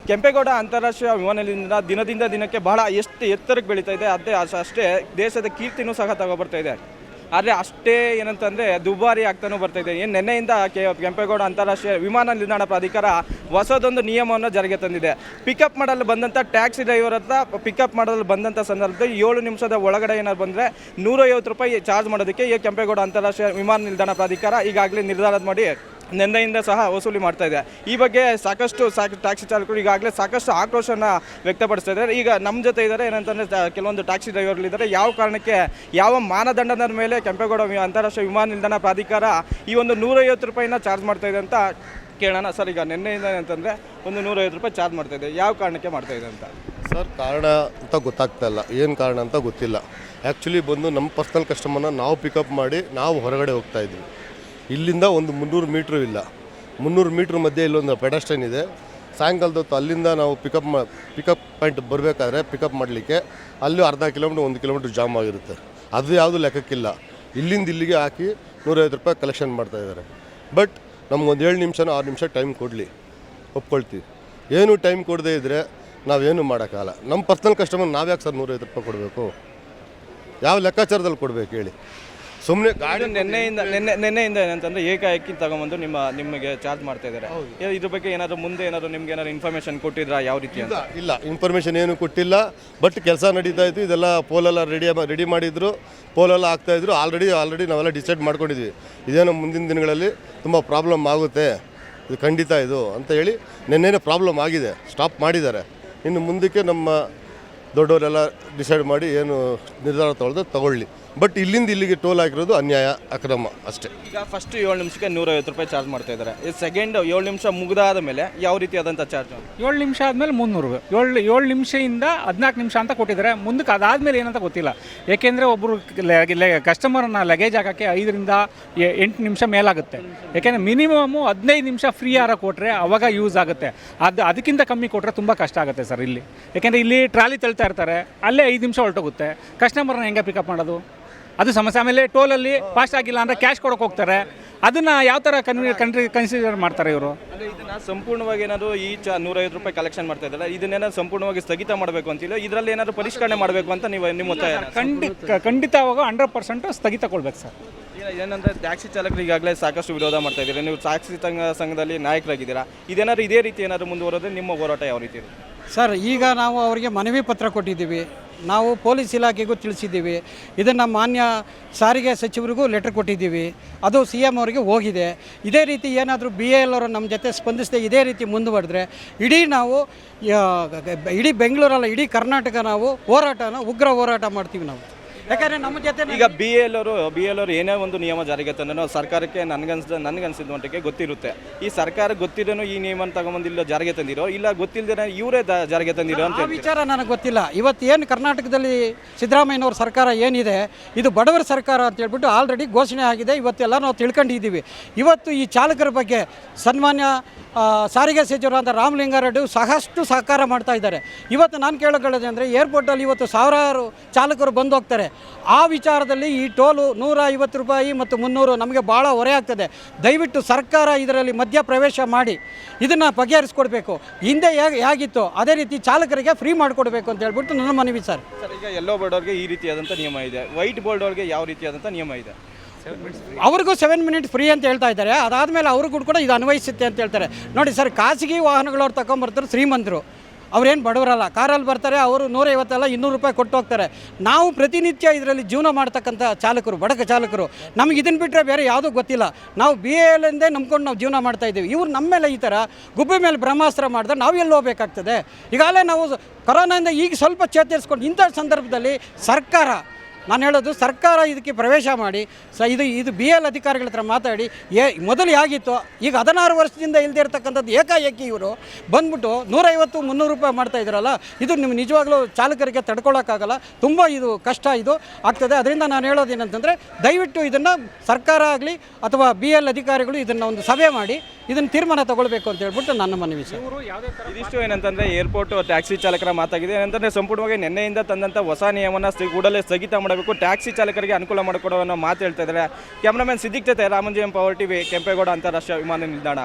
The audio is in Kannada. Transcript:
ಕೆಂಪೇಗೌಡ ಅಂತಾರಾಷ್ಟ್ರೀಯ ವಿಮಾನ ನಿಲ್ದಾಣ ದಿನದಿಂದ ದಿನಕ್ಕೆ ಬಹಳ ಎಷ್ಟು ಎತ್ತರಕ್ಕೆ ಬೆಳೀತಾ ಇದೆ, ಅಷ್ಟೇ ದೇಶದ ಕೀರ್ತಿನೂ ಸಹ ತಗೊಬರ್ತಾ ಇದೆ. ಆದರೆ ಅಷ್ಟೇ ಏನಂತಂದರೆ ದುಬಾರಿ ಆಗ್ತಾನೂ ಬರ್ತಾಯಿದೆ. ನಿನ್ನೆಯಿಂದ ಕೆಂಪೇಗೌಡ ಅಂತಾರಾಷ್ಟ್ರೀಯ ವಿಮಾನ ನಿಲ್ದಾಣ ಪ್ರಾಧಿಕಾರ ಹೊಸದೊಂದು ನಿಯಮವನ್ನು ಜಾರಿಗೆ ತಂದಿದೆ. ಪಿಕಪ್ ಮಾಡಲು ಬಂದಂಥ ಟ್ಯಾಕ್ಸಿ ಡ್ರೈವರ್ ಹತ್ರ ಪಿಕಪ್ ಮಾಡಲು ಬಂದಂಥ ಸಂದರ್ಭದಲ್ಲಿ 7 ನಿಮಿಷದ ಒಳಗಡೆ ಏನಾದ್ರು ಬಂದರೆ 150 ರೂಪಾಯಿ ಚಾರ್ಜ್ ಮಾಡೋದಕ್ಕೆ ಈ ಕೆಂಪೇಗೌಡ ಅಂತಾರಾಷ್ಟ್ರೀಯ ವಿಮಾನ ನಿಲ್ದಾಣ ಪ್ರಾಧಿಕಾರ ಈಗಾಗಲೇ ನಿರ್ಧಾರ ಮಾಡಿ ನಿನ್ನೆಯಿಂದ ಸಹ ವಸೂಲಿ ಮಾಡ್ತಾ ಇದೆ. ಈ ಬಗ್ಗೆ ಸಾಕಷ್ಟು ಟ್ಯಾಕ್ಸಿ ಚಾಲಕರು ಈಗಾಗಲೇ ಸಾಕಷ್ಟು ಆಕ್ರೋಶವನ್ನು ವ್ಯಕ್ತಪಡಿಸ್ತಾ ಇದ್ದಾರೆ. ಈಗ ನಮ್ಮ ಜೊತೆ ಇದ್ದಾರೆ ಏನಂತಂದರೆ ಕೆಲವೊಂದು ಟ್ಯಾಕ್ಸಿ ಡ್ರೈವರ್ಗಳಿದ್ದಾರೆ. ಯಾವ ಕಾರಣಕ್ಕೆ ಯಾವ ಮಾನದಂಡದ ಮೇಲೆ ಕೆಂಪೇಗೌಡ ಅಂತಾರಾಷ್ಟ್ರೀಯ ವಿಮಾನ ನಿಲ್ದಾಣ ಪ್ರಾಧಿಕಾರ ಈ ಒಂದು 150 ರೂಪಾಯಿನ ಚಾರ್ಜ್ ಮಾಡ್ತಾ ಇದೆ ಅಂತ ಕೇಳೋಣ. ಸರ್, ಈಗ ನಿನ್ನೆಯಿಂದ ಏನಂತಂದರೆ ಒಂದು 150 ರೂಪಾಯಿ ಚಾರ್ಜ್ ಮಾಡ್ತಾ ಇದೆ, ಯಾವ ಕಾರಣಕ್ಕೆ ಮಾಡ್ತಾ ಇದೆ ಅಂತ? ಸರ್, ಕಾರಣ ಅಂತ ಗೊತ್ತಾಗ್ತಾ ಇಲ್ಲ, ಏನು ಕಾರಣ ಅಂತ ಗೊತ್ತಿಲ್ಲ. ಆ್ಯಕ್ಚುಲಿ ಬಂದು ನಮ್ಮ ಪರ್ಸ್ನಲ್ ಕಸ್ಟಮರ್ನ ನಾವು ಪಿಕಪ್ ಮಾಡಿ ನಾವು ಹೊರಗಡೆ ಹೋಗ್ತಾ ಇದ್ವಿ. ಇಲ್ಲಿಂದ ಒಂದು 300 ಮೀಟ್ರು ಇಲ್ಲ, 300 ಮೀಟ್ರ್ ಮಧ್ಯೆ ಇಲ್ಲೊಂದು ಪೆಡಸ್ಟ್ರೇನ್ ಇದೆ. ಸಾಯಂಕಾಲದ ಹೊತ್ತು ಅಲ್ಲಿಂದ ನಾವು ಪಿಕಪ್ ಪಾಯಿಂಟ್ ಬರಬೇಕಾದ್ರೆ ಪಿಕಪ್ ಮಾಡಲಿಕ್ಕೆ ಅಲ್ಲಿ ಅರ್ಧ ಕಿಲೋಮೀಟ್ರ್ 1 ಕಿಲೋಮೀಟ್ರ್ ಜಾಮ್ ಆಗಿರುತ್ತೆ. ಅದು ಯಾವುದು ಲೆಕ್ಕಕ್ಕಿಲ್ಲ. ಇಲ್ಲಿಂದ ಇಲ್ಲಿಗೆ ಹಾಕಿ 150 ರೂಪಾಯಿ ಕಲೆಕ್ಷನ್ ಮಾಡ್ತಾಯಿದ್ದಾರೆ. ಬಟ್ ನಮ್ಗೊಂದು 7 ನಿಮಿಷನೋ 6 ನಿಮಿಷ ಟೈಮ್ ಕೊಡಲಿ, ಒಪ್ಕೊಳ್ತೀವಿ. ಏನು ಟೈಮ್ ಕೊಡದೇ ಇದ್ದರೆ ನಾವೇನು ಮಾಡೋಕ್ಕಾಗಲ್ಲ. ನಮ್ಮ ಪರ್ಸ್ನಲ್ ಕಸ್ಟಮರ್ ನಾವು ಯಾಕೆ ಸರ್ 150 ರೂಪಾಯಿ ಕೊಡಬೇಕು? ಯಾವ ಲೆಕ್ಕಾಚಾರದಲ್ಲಿ ಕೊಡಬೇಕು ಹೇಳಿ? ಸುಮ್ಮನೆ ಗಾಡಿ ನಿನ್ನೆಯಿಂದ ಏನಂತಂದರೆ ಏಕಾಏಕಿ ತಗೊಂಬಂದು ನಿಮಗೆ ಚಾರ್ಜ್ ಮಾಡ್ತಾ ಇದ್ದಾರೆ. ಇದ್ರ ಬಗ್ಗೆ ಏನಾದರೂ ಮುಂದೆ ಏನಾದರೂ ನಿಮ್ಗೆ ಏನಾದ್ರು ಇನ್ಫಾರ್ಮೇಷನ್ ಕೊಟ್ಟಿದ್ರಾ? ಯಾವ ರೀತಿ ಅಂತ? ಇಲ್ಲ, ಇನ್ಫಾರ್ಮೇಷನ್ ಏನು ಕೊಟ್ಟಿಲ್ಲ. ಬಟ್ ಕೆಲಸ ನಡೀತಾ ಇತ್ತು. ಇದೆಲ್ಲ ಪೋಲೆಲ್ಲ ರೆಡಿ ಮಾಡಿದ್ರು, ಪೋಲೆಲ್ಲ ಆಗ್ತಾಯಿದ್ರು. ಆಲ್ರೆಡಿ ನಾವೆಲ್ಲ ಡಿಸೈಡ್ ಮಾಡ್ಕೊಂಡಿದ್ವಿ, ಇದೇನೋ ಮುಂದಿನ ದಿನಗಳಲ್ಲಿ ತುಂಬ ಪ್ರಾಬ್ಲಮ್ ಆಗುತ್ತೆ, ಇದು ಖಂಡಿತ ಇದು ಅಂತ ಹೇಳಿ. ನಿನ್ನೆನೇ ಪ್ರಾಬ್ಲಮ್ ಆಗಿದೆ, ಸ್ಟಾಪ್ ಮಾಡಿದ್ದಾರೆ. ಇನ್ನು ಮುಂದಕ್ಕೆ ನಮ್ಮ ದೊಡ್ಡವರೆಲ್ಲ ಡಿಸೈಡ್ ಮಾಡಿ ಏನು ನಿರ್ಧಾರ ತಗೊಳ್ಳಿ. ಬಟ್ ಇಲ್ಲಿಂದ ಇಲ್ಲಿಗೆ ಟೋಲ್ ಹಾಕಿರೋದು ಅನ್ಯಾಯ, ಅಕ್ರಮ ಅಷ್ಟೇ. ಈಗ ಫಸ್ಟ್ 7 ನಿಮಿಷಕ್ಕೆ 150 ರೂಪಾಯಿ ಚಾರ್ಜ್ ಮಾಡ್ತಾ ಇದ್ದಾರೆ. ಈ ಸೆಕೆಂಡ್ 7 ನಿಮಿಷ ಮುಗಿದಾದ ಮೇಲೆ ಯಾವ ರೀತಿ ಆದಂಥ ಚಾರ್ಜ್? 7 ನಿಮಿಷ ಆದಮೇಲೆ 300. 7 ನಿಮಿಷದಿಂದ 14 ನಿಮಿಷ ಅಂತ ಕೊಟ್ಟಿದ್ದಾರೆ. ಮುಂದಕ್ಕೆ ಅದಾದಮೇಲೆ ಏನಂತ ಗೊತ್ತಿಲ್ಲ. ಏಕೆಂದರೆ ಒಬ್ಬರು ಕಸ್ಟಮರ್ನ ಲಗೇಜ್ ಹಾಕೋಕ್ಕೆ 5 ರಿಂದ 8 ನಿಮಿಷ ಮೇಲಾಗುತ್ತೆ. ಯಾಕೆಂದರೆ ಮಿನಿಮಮ್ಮು 15 ನಿಮಿಷ ಫ್ರೀ ಆರ ಕೊಟ್ಟರೆ ಅವಾಗ ಯೂಸ್ ಆಗುತ್ತೆ. ಅದಕ್ಕಿಂತ ಕಮ್ಮಿ ಕೊಟ್ಟರೆ ತುಂಬ ಕಷ್ಟ ಆಗುತ್ತೆ ಸರ್ ಇಲ್ಲಿ. ಯಾಕೆಂದರೆ ಇಲ್ಲಿ ಟ್ರಾಲಿ ತಳ್ತಾ ಇರ್ತಾರೆ, ಅಲ್ಲೇ 5 ನಿಮಿಷ ಹೊರಟೋಗುತ್ತೆ. ಕಸ್ಟಮರ್ನ ಹೆಂಗೆ ಪಿಕಪ್ ಮಾಡೋದು? ಅದು ಸಮಸ್ಯೆ. ಆಮೇಲೆ ಟೋಲಲ್ಲಿ ಫಾಸ್ಟ್ ಆಗಿಲ್ಲ ಅಂದರೆ ಕ್ಯಾಶ್ ಕೊಡೋಕೆ ಹೋಗ್ತಾರೆ. ಅದನ್ನು ಯಾವ ಥರ ಕನ್ಸಿಡರ್ ಮಾಡ್ತಾರೆ ಇವರು? ಇದನ್ನು ಸಂಪೂರ್ಣವಾಗಿ ಏನಾದರೂ 150 ರೂಪಾಯಿ ಕಲೆಕ್ಷನ್ ಮಾಡ್ತಾ ಇದ್ದಾರೆ, ಇದನ್ನೇನಾದ್ರು ಸಂಪೂರ್ಣವಾಗಿ ಸ್ಥಗಿತ ಮಾಡಬೇಕು ಅಂತಿಲ್ಲ, ಇದರಲ್ಲಿ ಏನಾದರೂ ಪರಿಷ್ಕರಣೆ ಮಾಡಬೇಕು ಅಂತ ನಿಮ್ಮ ಒತ್ತಾಯ? ಖಂಡಿತವಾಗ 100% ಸ್ಥಗಿತಗೊಳ್ಬೇಕು ಸರ್. ಏನಂದರೆ ಟ್ಯಾಕ್ಸಿ ಚಾಲಕರು ಈಗಾಗಲೇ ಸಾಕಷ್ಟು ವಿರೋಧ ಮಾಡ್ತಾ ಇದ್ದೀರಾ. ನೀವು ಟ್ಯಾಕ್ಸಿ ಸಂಘದಲ್ಲಿ ನಾಯಕರಾಗಿದ್ದೀರಾ. ಇದೇನಾದ್ರು ಇದೇ ರೀತಿ ಏನಾದರೂ ಮುಂದುವರೋದ್ರೆ ನಿಮ್ಮ ಹೋರಾಟ ಯಾವ ರೀತಿ ಇದೆ ಸರ್? ಈಗ ನಾವು ಅವರಿಗೆ ಮನವಿ ಪತ್ರ ಕೊಟ್ಟಿದ್ದೀವಿ, ನಾವು ಪೊಲೀಸ್ ಇಲಾಖೆಗೂ ತಿಳಿಸಿದ್ದೀವಿ. ಇದನ್ನು ಮಾನ್ಯ ಸಾರಿಗೆ ಸಚಿವರಿಗೂ ಲೆಟರ್ ಕೊಟ್ಟಿದ್ದೀವಿ, ಅದು CM ಅವರಿಗೆ ಹೋಗಿದೆ. ಇದೇ ರೀತಿ ಏನಾದರೂ BAL ಅವರು ನಮ್ಮ ಜೊತೆ ಸ್ಪಂದಿಸದೆ ಇದೇ ರೀತಿ ಮುಂದುವರೆದ್ರೆ ಇಡೀ ಬೆಂಗಳೂರಲ್ಲ, ಇಡೀ ಕರ್ನಾಟಕ ನಾವು ಉಗ್ರ ಹೋರಾಟ ಮಾಡ್ತೀವಿ ನಾವು. ಯಾಕಂದರೆ ನಮ್ಮ ಜೊತೆ ಈಗ BAL ಅವರು ಏನೇ ಒಂದು ನಿಯಮ ಜಾರಿಗೆ ತಂದ್ರೆ ಸರ್ಕಾರಕ್ಕೆ ನನಗನ್ಸಿದ ಮಟ್ಟಿಗೆ ಗೊತ್ತಿರುತ್ತೆ. ಈ ಸರ್ಕಾರ ಗೊತ್ತಿದ್ದೇನೋ ಈ ನಿಯಮ ತಗೊಂಬಂದಿಲ್ಲ ಜಾರಿಗೆ ತಂದಿರೋ, ಇಲ್ಲ ಗೊತ್ತಿಲ್ಲದೇ ಇವರೇ ಜಾರಿಗೆ ತಂದಿರೋ ಅಂತ ವಿಚಾರ ನನಗೆ ಗೊತ್ತಿಲ್ಲ. ಇವತ್ತು ಏನು ಕರ್ನಾಟಕದಲ್ಲಿ ಸಿದ್ದರಾಮಯ್ಯನವ್ರ ಸರ್ಕಾರ ಏನಿದೆ, ಇದು ಬಡವರ ಸರ್ಕಾರ ಅಂತ ಹೇಳ್ಬಿಟ್ಟು ಆಲ್ರೆಡಿ ಘೋಷಣೆ ಆಗಿದೆ. ಇವತ್ತೆಲ್ಲ ನಾವು ತಿಳ್ಕೊಂಡಿದ್ದೀವಿ. ಇವತ್ತು ಈ ಚಾಲಕರ ಬಗ್ಗೆ ಸನ್ಮಾನ್ಯ ಸಾರಿಗೆ ಸಚಿವರಾದ ರಾಮಲಿಂಗಾರೆಡ್ಡಿ ಸಾಕಷ್ಟು ಸಹಕಾರ ಮಾಡ್ತಾ ಇದ್ದಾರೆ. ಇವತ್ತು ನಾನು ಕೇಳೋದೇನೆಂದರೆ, ಏರ್ಪೋರ್ಟಲ್ಲಿ ಇವತ್ತು ಸಾವಿರಾರು ಚಾಲಕರು ಬಂದು ಹೋಗ್ತಾರೆ. ಆ ವಿಚಾರದಲ್ಲಿ ಈ ಟೋಲು 150 ರೂಪಾಯಿ ಮತ್ತು 300 ನಮಗೆ ಭಾಳ ಹೊರೆ ಆಗ್ತದೆ. ದಯವಿಟ್ಟು ಸರ್ಕಾರ ಇದರಲ್ಲಿ ಮಧ್ಯ ಪ್ರವೇಶ ಮಾಡಿ ಇದನ್ನು ಬಗೆಹರಿಸ್ಕೊಡ್ಬೇಕು. ಹಿಂದೆ ಹೇಗಿತ್ತು ಅದೇ ರೀತಿ ಚಾಲಕರಿಗೆ ಫ್ರೀ ಮಾಡಿಕೊಡ್ಬೇಕು ಅಂತ ಹೇಳ್ಬಿಟ್ಟು ನನ್ನ ಮನವಿ ಸರ್. ಈಗ ಯೆಲ್ಲೋ ಬೋರ್ಡ್ ಅವ್ರಿಗೆ ಈ ರೀತಿಯಾದಂಥ ನಿಯಮ ಇದೆ, ವೈಟ್ ಬೋರ್ಡ್ ಅವ್ರಿಗೆ ಯಾವ ರೀತಿಯಾದಂಥ ನಿಯಮ ಇದೆ? ಅವ್ರಿಗೂ 7 ಮಿನಿಟ್ಸ್ ಫ್ರೀ ಅಂತ ಹೇಳ್ತಾ ಇದ್ದಾರೆ. ಅದಾದಮೇಲೆ ಅವ್ರಿಗೂ ಕೂಡ ಇದು ಅನ್ವಯಿಸುತ್ತೆ ಅಂತ ಹೇಳ್ತಾರೆ. ನೋಡಿ ಸರ್, ಖಾಸಗಿ ವಾಹನಗಳವ್ರು ತಗೊಂಬರ್ತಾರೆ, ಶ್ರೀಮಂತರು, ಅವ್ರೇನು ಬಡವರಲ್ಲ. ಕಾರಲ್ಲಿ ಬರ್ತಾರೆ, ಅವರು 150 ಅಲ್ಲ 200 ರೂಪಾಯಿ ಕೊಟ್ಟು ಹೋಗ್ತಾರೆ. ನಾವು ಪ್ರತಿನಿತ್ಯ ಇದರಲ್ಲಿ ಜೀವನ ಮಾಡ್ತಕ್ಕಂಥ ಚಾಲಕರು, ಬಡಕ ಚಾಲಕರು, ನಮಗೆ ಇದನ್ನು ಬಿಟ್ಟರೆ ಬೇರೆ ಯಾವುದೂ ಗೊತ್ತಿಲ್ಲ. ನಾವು BAL ಎಂದೇ ನಂಬ್ಕೊಂಡು ನಾವು ಜೀವನ ಮಾಡ್ತಾಯಿದ್ದೀವಿ. ಇವ್ರು ನಮ್ಮ ಮೇಲೆ ಈ ಥರ ಗುಬ್ಬೆ ಮೇಲೆ ಬ್ರಹ್ಮಾಸ್ತ್ರ ಮಾಡಿದ್ರೆ ನಾವು ಎಲ್ಲಿ ಹೋಗಬೇಕಾಗ್ತದೆ? ಈಗಾಗಲೇ ನಾವು ಕೊರೋನಾದಿಂದ ಈಗ ಸ್ವಲ್ಪ ಚೇತರಿಸ್ಕೊಂಡು ಇಂಥ ಸಂದರ್ಭದಲ್ಲಿ ನಾನು ಹೇಳೋದು ಸರ್ಕಾರ ಇದಕ್ಕೆ ಪ್ರವೇಶ ಮಾಡಿ ಇದು BAL ಅಧಿಕಾರಿಗಳ ಹತ್ರ ಮಾತಾಡಿ ಮೊದಲು ಹೇಗಿತ್ತು, ಈಗ 16 ವರ್ಷದಿಂದ ಇಲ್ಲದೆ ಇರತಕ್ಕಂಥದ್ದು ಏಕಾಏಕಿ ಇವರು ಬಂದ್ಬಿಟ್ಟು 150-300 ರೂಪಾಯಿ ಮಾಡ್ತಾ ಇದ್ದಾರಲ್ಲ, ಇದು ನಿಮ್ಮ ನಿಜವಾಗ್ಲೂ ಚಾಲಕರಿಗೆ ತಡ್ಕೊಳ್ಳೋಕ್ಕಾಗಲ್ಲ. ತುಂಬ ಇದು ಕಷ್ಟ ಇದು ಆಗ್ತದೆ. ಅದರಿಂದ ನಾನು ಹೇಳೋದೇನಂತಂದರೆ, ದಯವಿಟ್ಟು ಇದನ್ನು ಸರ್ಕಾರ ಆಗಲಿ ಅಥವಾ BAL ಅಧಿಕಾರಿಗಳು ಇದನ್ನು ಒಂದು ಸಭೆ ಮಾಡಿ ಇದನ್ನು ತೀರ್ಮಾನ ತಗೊಳ್ಬೇಕು ಅಂತ ಹೇಳ್ಬಿಟ್ಟು ನನ್ನ ಮನವಿ ಸರ್. ಇದಿಷ್ಟು ಏನಂತಂದರೆ ಏರ್ಪೋರ್ಟ್ ಟ್ಯಾಕ್ಸಿ ಚಾಲಕರ ಮಾತಾಗಿದೆ. ಏನಂತಂದರೆ ಸಂಪೂರ್ಣವಾಗಿ ನಿನ್ನೆಯಿಂದ ತಂದಂಥ ಹೊಸ ನಿಯಮನ ಕೂಡಲೇ ಸ್ಥಗಿತ ಮಾಡಬೇಕು, ಟ್ಯಾಕ್ಸಿ ಚಾಲಕರಿಗೆ ಅನುಕೂಲ ಮಾಡಿಕೊಡುವ ಮಾತು ಹೇಳ್ತಾ ಇದ್ದಾರೆ. ಕ್ಯಾಮ್ರಾಮನ್ ಸಿದ್ದಿಕ್ ಜೊತೆ ರಾಮಂಜಿ ಪವರ್ TV, ಕೆಂಪೇಗೌಡ ಅಂತಾರಾಷ್ಟ್ರೀಯ ವಿಮಾನ ನಿಲ್ದಾಣ.